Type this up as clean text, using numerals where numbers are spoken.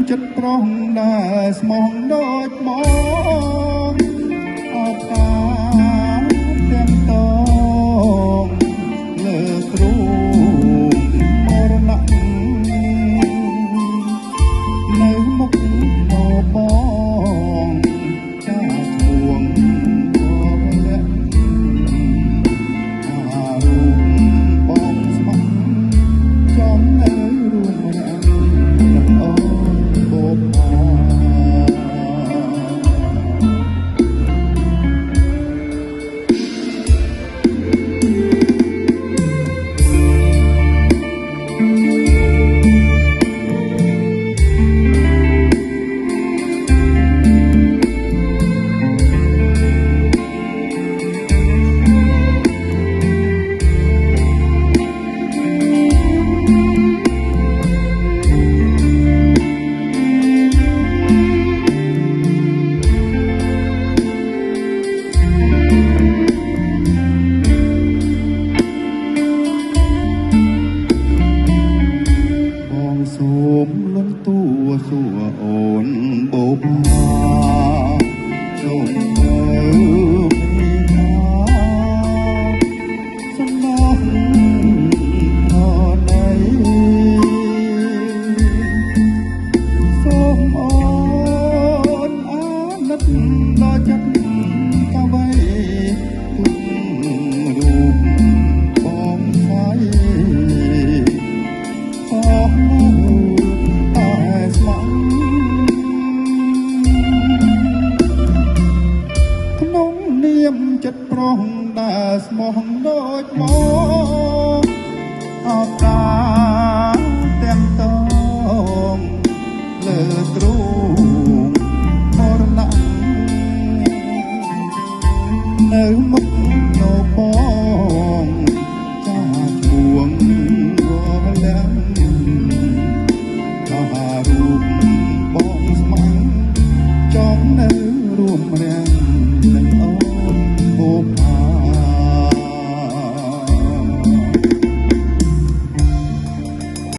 ចិត្តប្រុសដែលស្មោះដូចមកអបការទាំងតងលើគ្រូមរណៈនៅមុខមកបងចាឈួងក៏លាក់អារូបបងស្មោះចំនៅរួមរាំនឹងអូនបបសូមលំទួសួរអូនបបសូមទៅពីថាសំណងអណៃសូមអូនអាណិតដល់ចិត្តកាវៃទុករូបបងស្រីអស់ក្នុងនាមចិត្តប្រុសដែលស្មោះដូចមកអបការទាំងតងលើទ្រូងមរណៈនៅមុខនៅបង